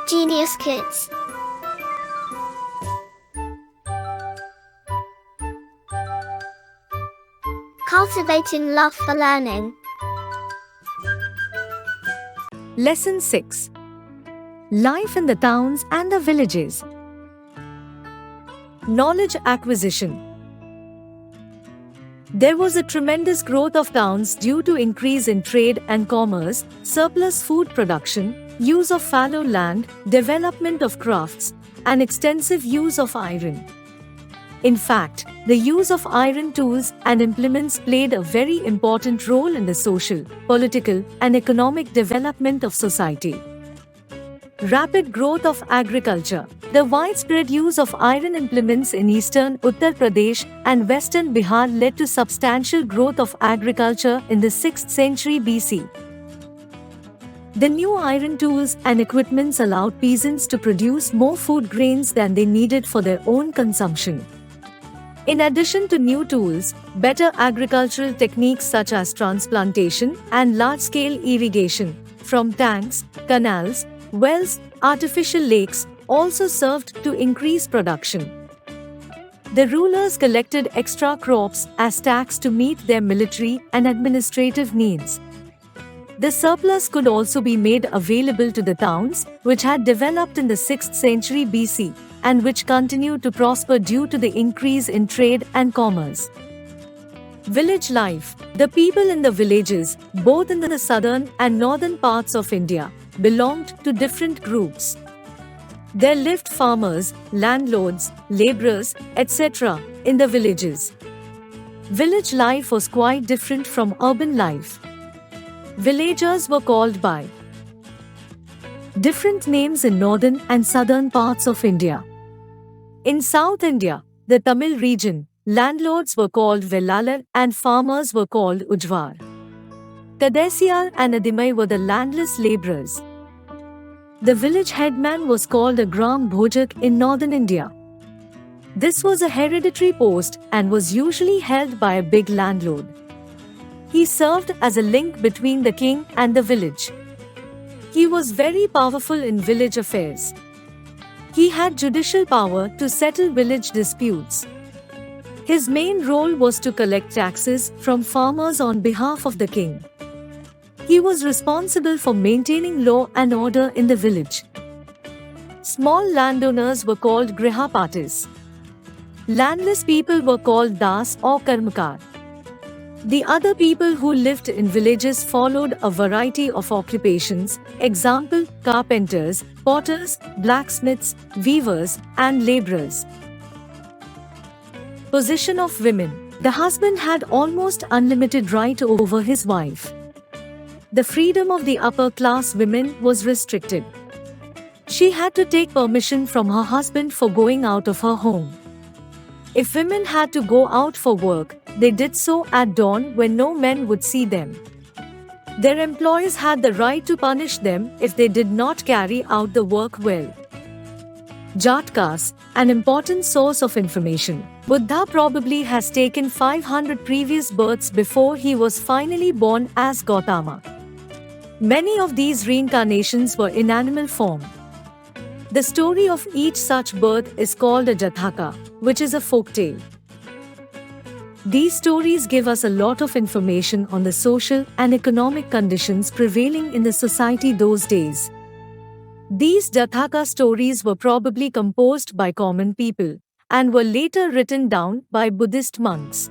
Genius Kids. Cultivating love for learning. Lesson 6. Life in the towns and the villages. Knowledge acquisition. There was a tremendous growth of towns due to increase in trade and commerce, surplus food production, use of fallow land, development of crafts, and extensive use of iron. In fact, the use of iron tools and implements played a very important role in the social, political, and economic development of society. Rapid growth of agriculture. The widespread use of iron implements in eastern Uttar Pradesh and western Bihar led to substantial growth of agriculture in the 6th century BC. The new iron tools and equipments allowed peasants to produce more food grains than they needed for their own consumption. In addition to new tools, better agricultural techniques such as transplantation and large-scale irrigation from tanks, canals, wells, artificial lakes also served to increase production. The rulers collected extra crops as tax to meet their military and administrative needs. The surplus could also be made available to the towns, which had developed in the 6th century BC and which continued to prosper due to the increase in trade and commerce. Village life. The people in the villages, both in the southern and northern parts of India, belonged to different groups. There lived farmers, landlords, laborers, etc. in the villages. Village life was quite different from urban life. Villagers were called by different names in northern and southern parts of India. In South India, the Tamil region, landlords were called Vellalar and farmers were called Ujvar. Kadesiyar and Adimai were the landless laborers. The village headman was called a Gram Bhojak in northern India. This was a hereditary post and was usually held by a big landlord. He served as a link between the king and the village. He was very powerful in village affairs. He had judicial power to settle village disputes. His main role was to collect taxes from farmers on behalf of the king. He was responsible for maintaining law and order in the village. Small landowners were called Grihapatis. Landless people were called Das or Karmakar. The other people who lived in villages followed a variety of occupations, example, carpenters, potters, blacksmiths, weavers, and laborers. Position of women. The husband had almost unlimited right over his wife. The freedom of the upper class women was restricted. She had to take permission from her husband for going out of her home. If women had to go out for work, they did so at dawn when no men would see them. Their employers had the right to punish them if they did not carry out the work well. Jatkas, an important source of information. Buddha probably has taken 500 previous births before he was finally born as Gautama. Many of these reincarnations were in animal form. The story of each such birth is called a Jathaka, which is a folk tale. These stories give us a lot of information on the social and economic conditions prevailing in the society those days. These Jathaka stories were probably composed by common people and were later written down by Buddhist monks.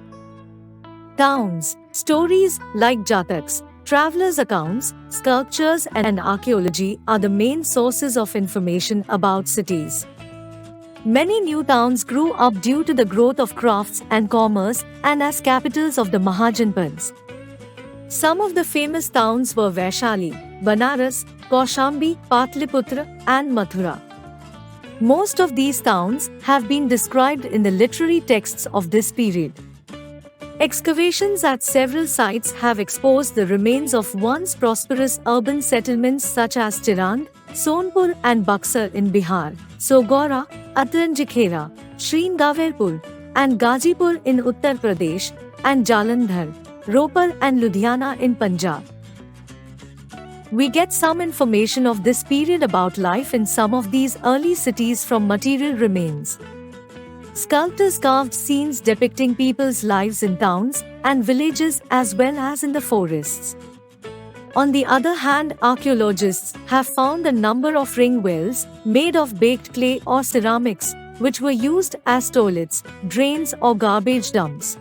Towns. Stories like Jataks, travelers' accounts, sculptures, and archaeology are the main sources of information about cities. Many new towns grew up due to the growth of crafts and commerce and as capitals of the Mahajanpads. Some of the famous towns were Vaishali, Banaras, Kaushambi, Patliputra, and Mathura. Most of these towns have been described in the literary texts of this period. Excavations at several sites have exposed the remains of once prosperous urban settlements such as Tirand, Sonpur and Buxar in Bihar, Sogora, Atranjikhera, Srinagarpur, and Gazipur in Uttar Pradesh, and Jalandhar, Ropar and Ludhiana in Punjab. We get some information of this period about life in some of these early cities from material remains. Sculptors carved scenes depicting people's lives in towns and villages as well as in the forests. On the other hand, archaeologists have found a number of ring wells made of baked clay or ceramics, which were used as toilets, drains, or garbage dumps.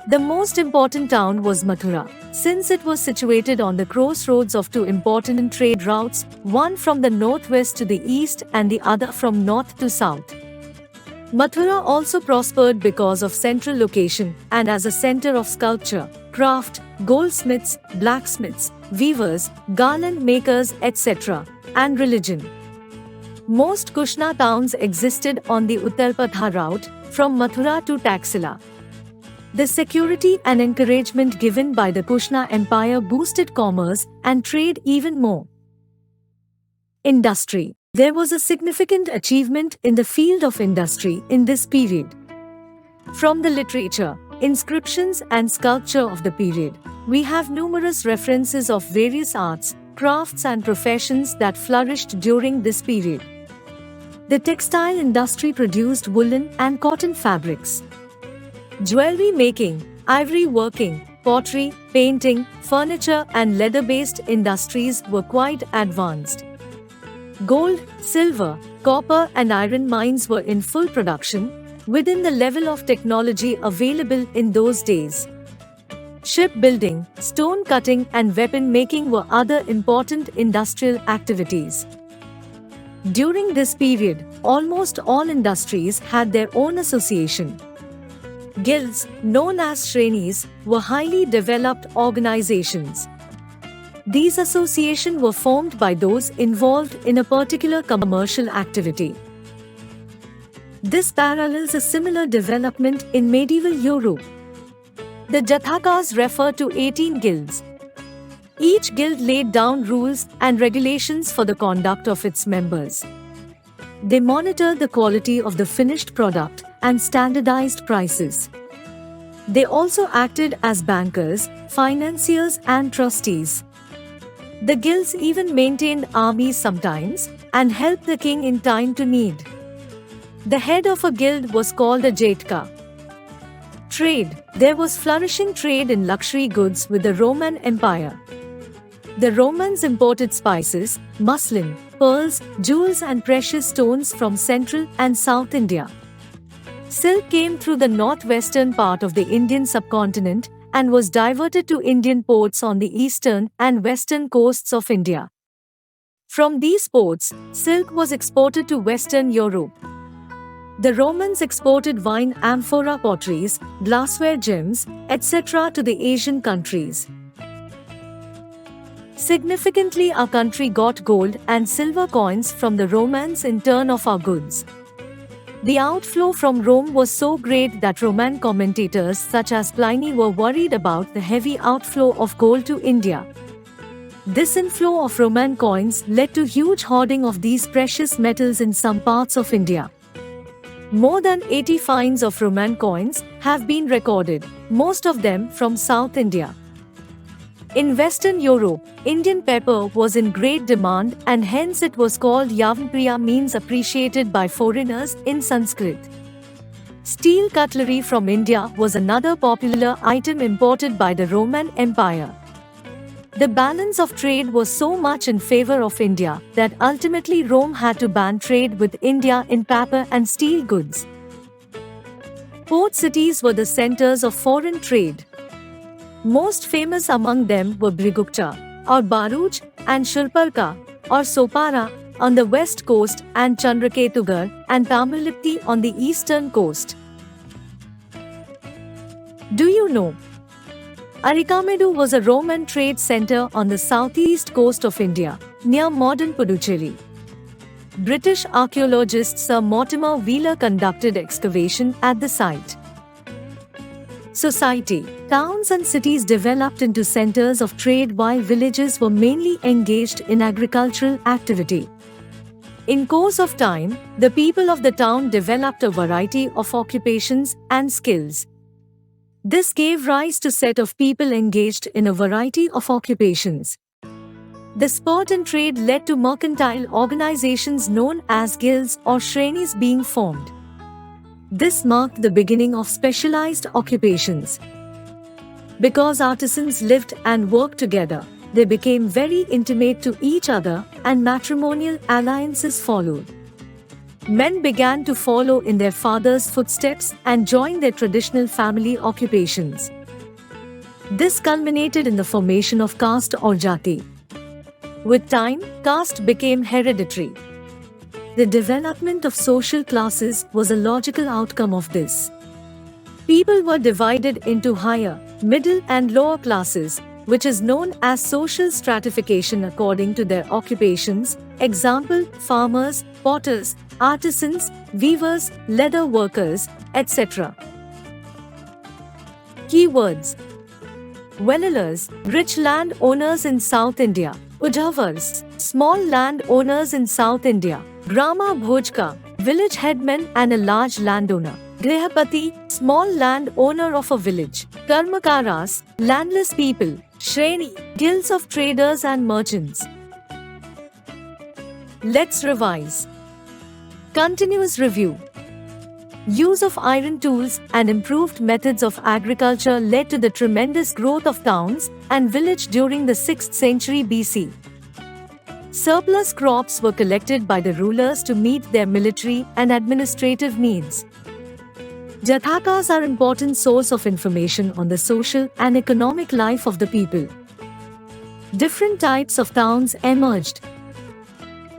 The most important town was Mathura, since it was situated on the crossroads of two important trade routes, one from the northwest to the east and the other from north to south. Mathura also prospered because of central location and as a center of sculpture, craft, goldsmiths, blacksmiths, weavers, garland makers, etc., and religion. Most Kushna towns existed on the Uttarpatha route from Mathura to Taxila. The security and encouragement given by the Kushna Empire boosted commerce and trade even more. Industry. There was a significant achievement in the field of industry in this period. From the literature, inscriptions, and sculpture of the period, we have numerous references of various arts, crafts, and professions that flourished during this period. The textile industry produced woolen and cotton fabrics. Jewelry making, ivory working, pottery, painting, furniture, and leather-based industries were quite advanced. Gold, silver, copper, and iron mines were in full production, within the level of technology available in those days. Shipbuilding, stone cutting, and weapon making were other important industrial activities. During this period, almost all industries had their own association. Guilds, known as Shrenis, were highly developed organizations. These associations were formed by those involved in a particular commercial activity. This parallels a similar development in medieval Europe. The Jathakas refer to 18 guilds. Each guild laid down rules and regulations for the conduct of its members. They monitored the quality of the finished product and standardized prices. They also acted as bankers, financiers, and trustees. The guilds even maintained armies sometimes and helped the king in time to need. The head of a guild was called a Jaitka. Trade. There was flourishing trade in luxury goods with the Roman Empire. The Romans imported spices, muslin, pearls, jewels, and precious stones from Central and South India. Silk came through the northwestern part of the Indian subcontinent and was diverted to Indian ports on the eastern and western coasts of India. From these ports, silk was exported to Western Europe. The Romans exported wine, amphora potteries, glassware gems, etc. to the Asian countries. Significantly, our country got gold and silver coins from the Romans in turn of our goods. The outflow from Rome was so great that Roman commentators such as Pliny were worried about the heavy outflow of gold to India. This inflow of Roman coins led to huge hoarding of these precious metals in some parts of India. More than 80 finds of Roman coins have been recorded, most of them from South India. In Western Europe, Indian pepper was in great demand and hence it was called Yavanpriya, means appreciated by foreigners in Sanskrit. Steel cutlery from India was another popular item imported by the Roman Empire. The balance of trade was so much in favor of India that ultimately Rome had to ban trade with India in paper and steel goods. Port cities were the centers of foreign trade. Most famous among them were Brigupta, or Baruch, and Shurparka, or Sopara, on the west coast, and Chandraketugarh and Tamilipti on the eastern coast. Do you know? Arikamedu was a Roman trade center on the southeast coast of India, near modern Puducherry. British archaeologist Sir Mortimer Wheeler conducted excavation at the site. Society. Towns and cities developed into centers of trade while villages were mainly engaged in agricultural activity. In course of time, the people of the town developed a variety of occupations and skills. This gave rise to a set of people engaged in a variety of occupations. The sport and trade led to mercantile organizations known as guilds or shrenis being formed. This marked the beginning of specialized occupations. Because artisans lived and worked together, they became very intimate to each other and matrimonial alliances followed. Men began to follow in their fathers' footsteps and join their traditional family occupations. This culminated in the formation of caste or jati. With time, caste became hereditary. The development of social classes was a logical outcome of this. People were divided into higher, middle and lower classes, which is known as social stratification according to their occupations, example, farmers, potters, artisans, weavers, leather workers, etc. Keywords: Vellalers, rich land owners in South India. Ujhavars, small land owners in South India. Grama Bhojka, village headman and a large landowner. Grihapati, small land owner of a village. Karmakaras, landless people. Shreni, guilds of traders and merchants. Let's revise. Continuous review. Use of iron tools and improved methods of agriculture led to the tremendous growth of towns and village during the 6th century BC. Surplus crops were collected by the rulers to meet their military and administrative needs. Jatakas are an important source of information on the social and economic life of the people. Different types of towns emerged.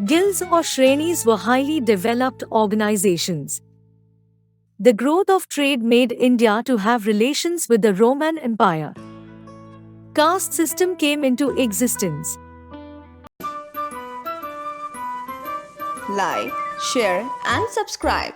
Guilds or shrenis were highly developed organizations. The growth of trade made India to have relations with the Roman Empire. Caste system came into existence. Like, share and subscribe.